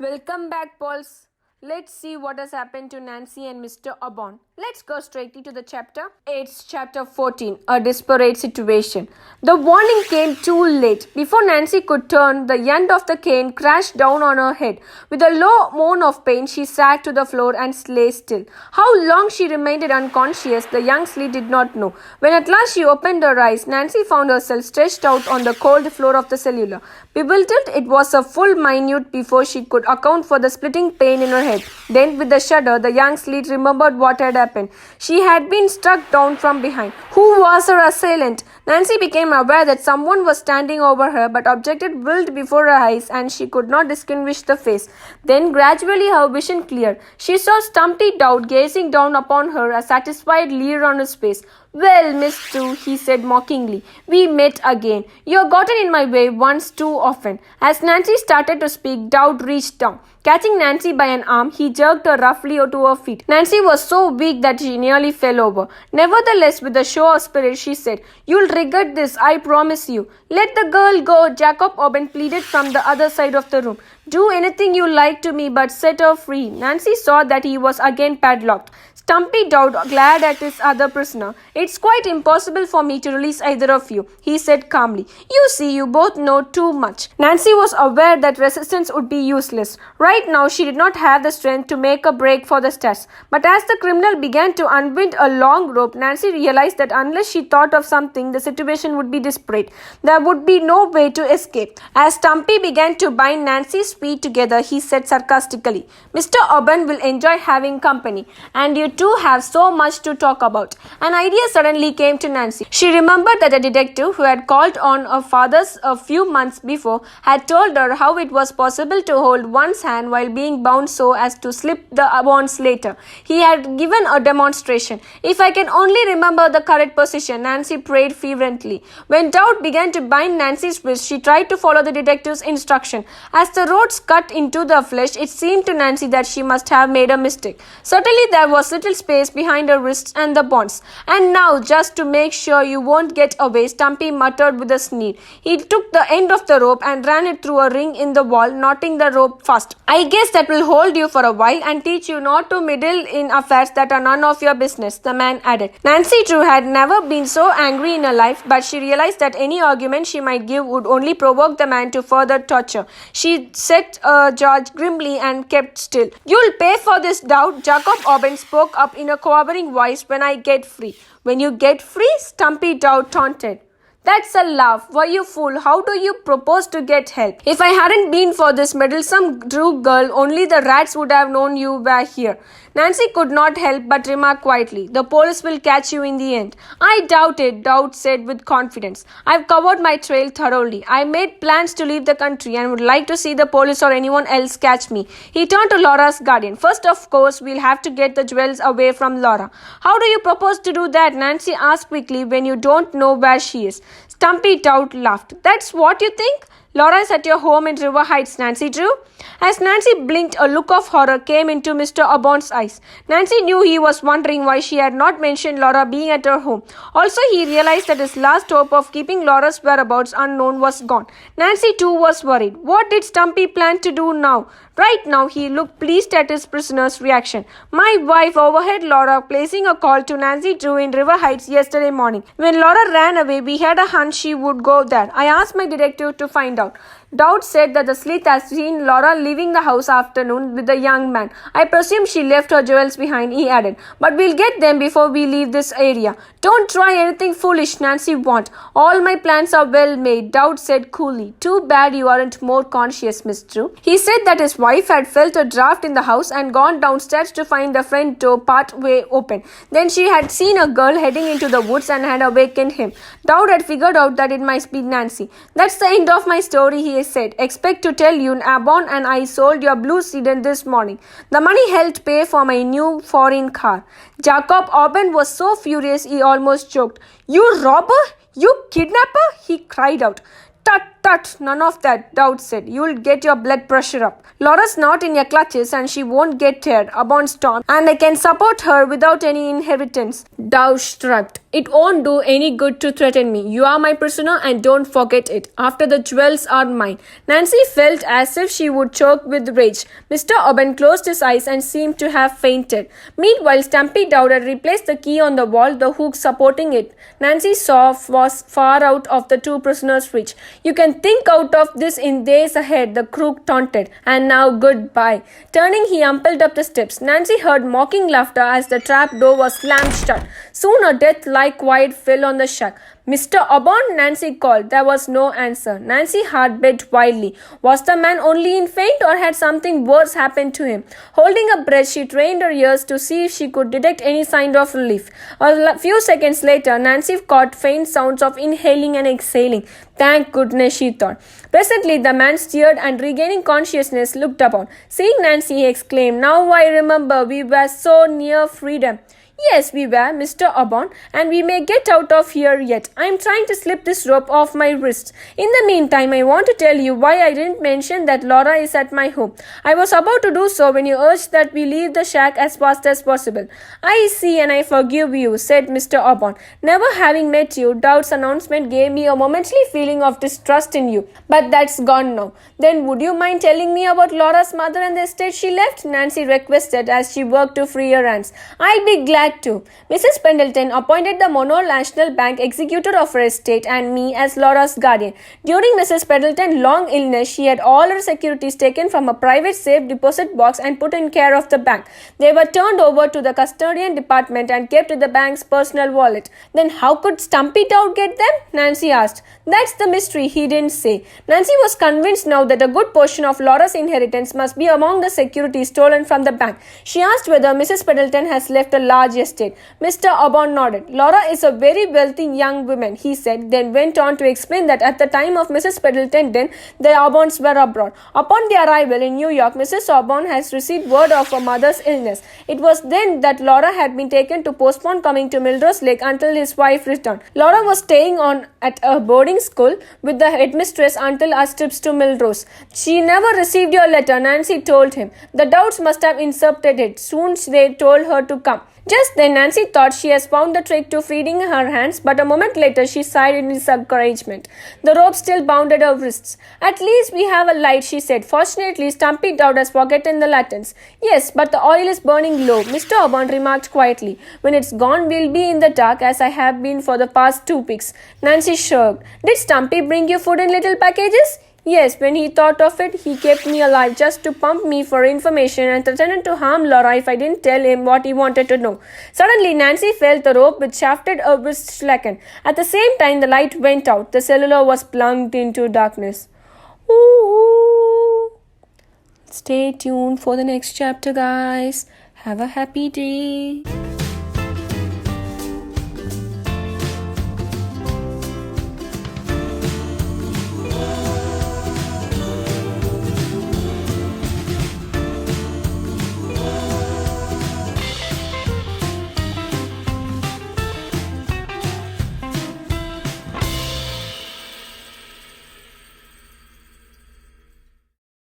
Welcome back, Pauls. Let's see what has happened to Nancy and Mr. Aubon. Let's go straightly to the chapter. It's chapter 14, a desperate situation. The warning came too late. Before Nancy could turn, the end of the cane crashed down on her head. With a low moan of pain, she sat to the floor and lay still. How long she remained unconscious, the young slave did not know. When at last she opened her eyes, Nancy found herself stretched out on the cold floor of the cellular. Bewildered, it was a full minute before she could account for the splitting pain in her head. Then, with a shudder, the young slave remembered what had happened. She had been struck down from behind. Who was her assailant? Nancy became aware that someone was standing over her, but object whirled before her eyes and she could not distinguish the face. Then, gradually, her vision cleared. She saw Stumpy Dowd gazing down upon her, a satisfied leer on his face. "Well, Miss True," he said mockingly, "we met again. You've gotten in my way once too often." As Nancy started to speak, Dowd reached down. Catching Nancy by an arm, he jerked her roughly to her feet. Nancy was so weak that she nearly fell over. Nevertheless, with a show of spirit, she said, "You'll regret this, I promise you." "Let the girl go," Jacob Auburn pleaded from the other side of the room. "Do anything you like to me, but set her free." Nancy saw that he was again padlocked. Stumpy Dowd glared at his other prisoner. "It's quite impossible for me to release either of you," he said calmly. "You see, you both know too much." Nancy was aware that resistance would be useless. Right now, she did not have the strength to make a break for the stairs. But as the criminal began to unwind a long rope, Nancy realized that unless she thought of something, the situation would be desperate. There would be no way to escape. As Stumpy began to bind Nancy's feet together, he said sarcastically, "Mr. Auburn will enjoy having company, and you two have so much to talk about." An idea suddenly came to Nancy. She remembered that a detective who had called on her father a few months before had told her how it was possible to hold one's hand while being bound so as to slip the bonds later. He had given a demonstration. "If I can only remember the correct position," Nancy prayed fervently. When doubt began to bind Nancy's wrist, she tried to follow the detective's instruction. As the ropes cut into the flesh, it seemed to Nancy that she must have made a mistake. Certainly there was little space behind her wrists and the bonds. "And now, just to make sure you won't get away," Stumpy muttered with a sneer. He took the end of the rope and ran it through a ring in the wall, knotting the rope fast. "I guess that will hold you for a while and teach you not to meddle in affairs that are none of your business," the man added. Nancy Drew had never been so angry in her life, but she realized that any argument she might give would only provoke the man to further torture. She set her jaw grimly and kept still. "You'll pay for this, Dowd," Jacob Auburn spoke up in a quavering voice. "When I get free." "When you get free?" Stumpy Dowd taunted. "That's a laugh. Why, you fool, how do you propose to get help? If I hadn't been for this meddlesome Drew girl, only the rats would have known you were here." Nancy could not help but remark quietly, "The police will catch you in the end." "I doubt it," Dowd said with confidence. "I've covered my trail thoroughly. I made plans to leave the country and would like to see the police or anyone else catch me." He turned to Laura's guardian. "First, of course, we'll have to get the jewels away from Laura." "How do you propose to do that?" Nancy asked quickly, "when you don't know where she is." Stumpy Dowd laughed. "That's what you think? Laura is at your home in River Heights, Nancy Drew." As Nancy blinked, a look of horror came into Mr. Auburn's eyes. Nancy knew he was wondering why she had not mentioned Laura being at her home. Also, he realized that his last hope of keeping Laura's whereabouts unknown was gone. Nancy too was worried. What did Stumpy plan to do now? Right now, he looked pleased at his prisoner's reaction. "My wife overheard Laura placing a call to Nancy Drew in River Heights yesterday morning. When Laura ran away, we had a hunch she would go there. I asked my detective to find out." Dowd said that the sleuth had seen Laura leaving the house afternoon with the young man. "I presume she left her jewels behind," he added. "But we'll get them before we leave this area." "Don't try anything foolish," Nancy warned. "All my plans are well made," Dowd said coolly. "Too bad you aren't more conscious, Miss Drew." He said that his wife had felt a draft in the house and gone downstairs to find the front door part way open. Then she had seen a girl heading into the woods and had awakened him. Dowd had figured out that it might be Nancy. "That's the end of my story," he said. "Expect to tell you Aubon and I sold your blue sedan this morning. The money helped pay for my new foreign car." Jacob Auburn was so furious he almost choked. "You robber! You kidnapper!" he cried out. "Tut! tut, none of that, Dowd said. You'll get your blood pressure up. Laura's not in your clutches and she won't get tired, Aubon stormed, and I can support her without any inheritance. Dowd shrugged. It won't do any good to threaten me. You are my prisoner and don't forget it. After the jewels are mine. Nancy felt as if she would choke with rage. Mr. Aubon closed his eyes and seemed to have fainted. Meanwhile, Stumpy Dowd had replaced the key on the wall, the hook supporting it. Nancy saw was far out of the two prisoners' reach. You can think out of this in days ahead, the crook taunted. And now goodbye. Turning, he ambled up the steps. Nancy heard mocking laughter as the trap door was slammed shut. Soon a death-like quiet fell on the shack. Mr. Aubon, Nancy called. There was no answer. Nancy heart beat wildly. Was the man only in faint or had something worse happened to him? Holding her breath, she trained her ears to see if she could detect any sign of relief. A few seconds later, Nancy caught faint sounds of inhaling and exhaling. Thank goodness, she thought. Presently, the man stirred and regaining consciousness looked upon. Seeing Nancy, he exclaimed, Now I remember, we were so near freedom. Yes, we were, Mr. Aubon, and we may get out of here yet. I am trying to slip this rope off my wrists. In the meantime, I want to tell you why I didn't mention that Laura is at my home. I was about to do so when you urged that we leave the shack as fast as possible. I see and I forgive you, said Mr. Aubon. Never having met you, Dowd's announcement gave me a momentary feeling of distrust in you. But that's gone now. Then would you mind telling me about Laura's mother and the estate she left? Nancy requested as she worked to free her hands. I'd be glad to. Mrs. Pendleton appointed the Monroe National Bank executor of her estate and me as Laura's guardian. During Mrs. Pendleton's long illness, she had all her securities taken from a private safe deposit box and put in care of the bank. They were turned over to the custodian department and kept in the bank's personal wallet. Then how could Stumpy Dowd get them? Nancy asked. That's the mystery, he didn't say. Nancy was convinced now that a good portion of Laura's inheritance must be among the securities stolen from the bank. She asked whether Mrs. Pendleton has left a large estate. Mr. Aubon nodded. Laura is a very wealthy young woman, he said, then went on to explain that at the time of Mrs. Pendleton's death, the Aubons were abroad. Upon their arrival in New York, Mrs. Aubon has received word of her mother's illness. It was then that Laura had been taken to postpone coming to Melrose Lake until his wife returned. Laura was staying on at a boarding school with the headmistress until our trips to Melrose. She never received your letter, Nancy told him. The Dowds must have intercepted it. Soon they told her to come. Just then Nancy thought she had found the trick to freeing her hands, but a moment later she sighed in discouragement. The rope still bounded her wrists. At least we have a light, she said. Fortunately, Stumpy Dowd has forgotten the lanterns. Yes, but the oil is burning low, Mr. Aubon remarked quietly. When it's gone, we'll be in the dark as I have been for the past 2 weeks. Nancy shrugged. Did Stumpy bring you food in little packages? Yes, when he thought of it, he kept me alive just to pump me for information and threatened to harm Laura if I didn't tell him what he wanted to know. Suddenly, Nancy felt the rope which shafted her wrist slacken. At the same time, the light went out. The cellular was plunged into darkness. Ooh. Stay tuned for the next chapter, guys. Have a happy day.